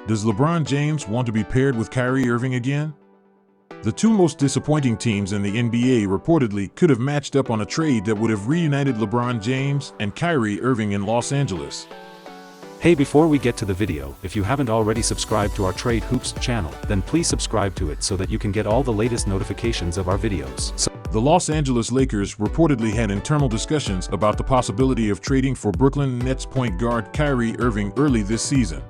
Does LeBron James want to be paired with Kyrie Irving again? The two most disappointing teams in the NBA reportedly could have matched up on a trade that would have reunited LeBron James and Kyrie Irving in Los Angeles. Hey, before we get to the video, if you haven't already subscribed to our Trade Hoops channel, then please subscribe to it so that you can get all the latest notifications of our videos. The Los Angeles Lakers reportedly had internal discussions about the possibility of trading for Brooklyn Nets point guard Kyrie Irving early this season.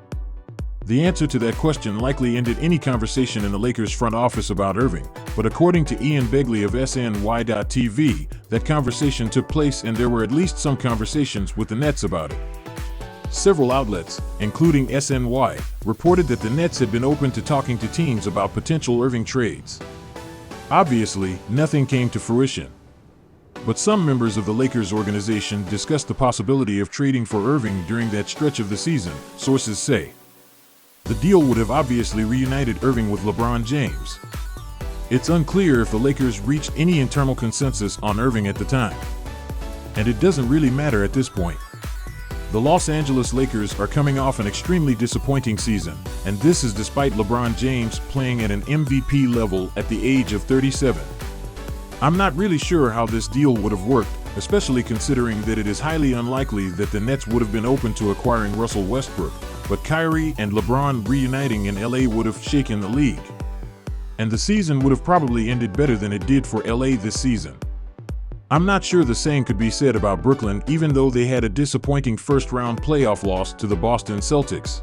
The answer to that question likely ended any conversation in the Lakers front office about Irving, but according to Ian Begley of SNY.TV, that conversation took place and there were at least some conversations with the Nets about it. Several outlets, including SNY, reported that the Nets had been open to talking to teams about potential Irving trades. Obviously, nothing came to fruition. But some members of the Lakers organization discussed the possibility of trading for Irving during that stretch of the season, sources say. The deal would have obviously reunited Irving with LeBron James. It's unclear if the Lakers reached any internal consensus on Irving at the time. And it doesn't really matter at this point. The Los Angeles Lakers are coming off an extremely disappointing season, and this is despite LeBron James playing at an MVP level at the age of 37. I'm not really sure how this deal would have worked, especially considering that it is highly unlikely that the Nets would have been open to acquiring Russell Westbrook, but Kyrie and LeBron reuniting in LA would have shaken the league. And the season would have probably ended better than it did for LA this season. I'm not sure the same could be said about Brooklyn, even though they had a disappointing first-round playoff loss to the Boston Celtics.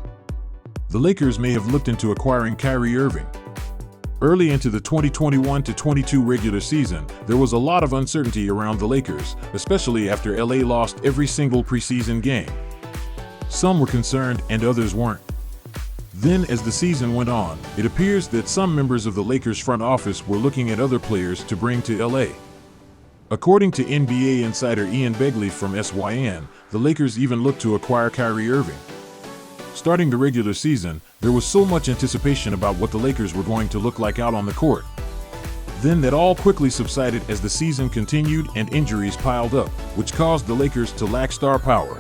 The Lakers may have looked into acquiring Kyrie Irving. Early into the 2021-22 regular season, there was a lot of uncertainty around the Lakers, especially after LA lost every single preseason game. Some were concerned and others weren't. Then, as the season went on, it appears that some members of the Lakers front office were looking at other players to bring to LA. According to NBA insider Ian Begley from SYN, the Lakers even looked to acquire Kyrie Irving. Starting the regular season, there was so much anticipation about what the Lakers were going to look like out on the court. Then that all quickly subsided as the season continued and injuries piled up, which caused the Lakers to lack star power.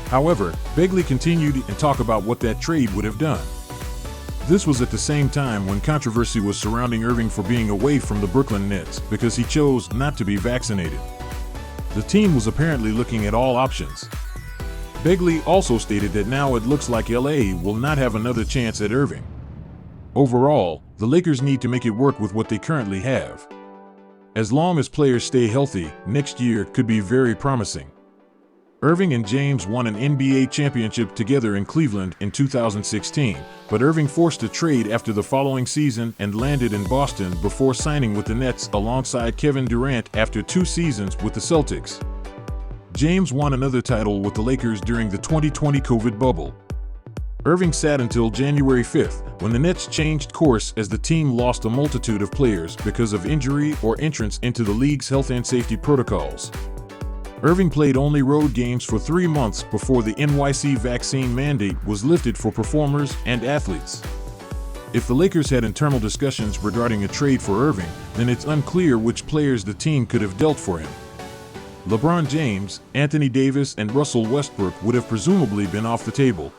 However, Begley continued and talked about what that trade would have done. This was at the same time when controversy was surrounding Irving for being away from the Brooklyn Nets because he chose not to be vaccinated. The team was apparently looking at all options. Begley also stated that now it looks like LA will not have another chance at Irving. Overall, the Lakers need to make it work with what they currently have. As long as players stay healthy, next year could be very promising. Irving and James won an NBA championship together in Cleveland in 2016, but Irving forced a trade after the following season and landed in Boston before signing with the Nets alongside Kevin Durant after 2 seasons with the Celtics. James won another title with the Lakers during the 2020 COVID bubble. Irving sat until January 5th, when the Nets changed course as the team lost a multitude of players because of injury or entrance into the league's health and safety protocols. Irving played only road games for 3 months before the NYC vaccine mandate was lifted for performers and athletes. If the Lakers had internal discussions regarding a trade for Irving, then it's unclear which players the team could have dealt for him. LeBron James, Anthony Davis, and Russell Westbrook would have presumably been off the table.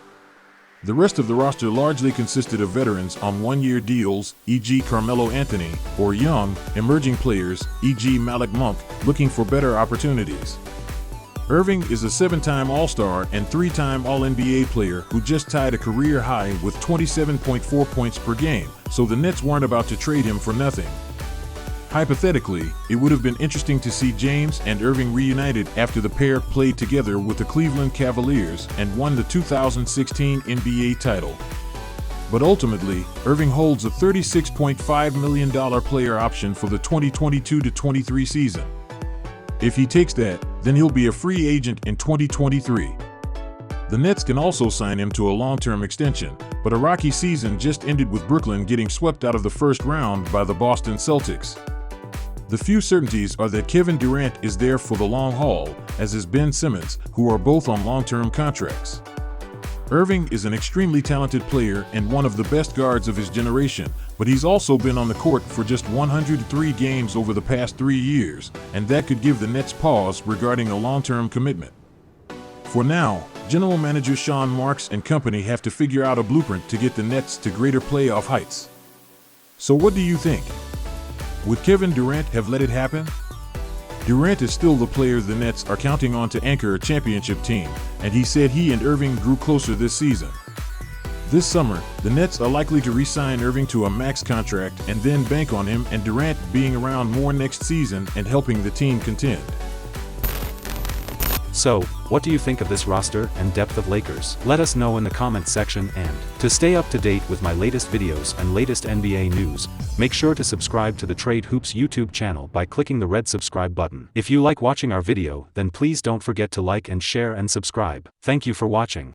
The rest of the roster largely consisted of veterans on one-year deals, e.g. Carmelo Anthony, or young, emerging players, e.g. Malik Monk, looking for better opportunities. Irving is a 7-time All-Star and 3-time All-NBA player who just tied a career high with 27.4 points per game, so the Nets weren't about to trade him for nothing. Hypothetically, it would have been interesting to see James and Irving reunited after the pair played together with the Cleveland Cavaliers and won the 2016 NBA title. But ultimately, Irving holds a $36.5 million player option for the 2022-23 season. If he takes that, then he'll be a free agent in 2023. The Nets can also sign him to a long-term extension, but a rocky season just ended with Brooklyn getting swept out of the first round by the Boston Celtics. The few certainties are that Kevin Durant is there for the long haul, as is Ben Simmons, who are both on long-term contracts. Irving is an extremely talented player and one of the best guards of his generation, but he's also been on the court for just 103 games over the past 3 years, and that could give the Nets pause regarding a long-term commitment. For now, General Manager Sean Marks and company have to figure out a blueprint to get the Nets to greater playoff heights. So what do you think? Would Kevin Durant have let it happen? Durant is still the player the Nets are counting on to anchor a championship team, and he said he and Irving grew closer this season. This summer, the Nets are likely to re-sign Irving to a max contract and then bank on him and Durant being around more next season and helping the team contend. So, what do you think of this roster and depth of Lakers? Let us know in the comments section, and to stay up to date with my latest videos and latest NBA news, make sure to subscribe to the Trade Hoops YouTube channel by clicking the red subscribe button. If you like watching our video, then please don't forget to like and share and subscribe. Thank you for watching.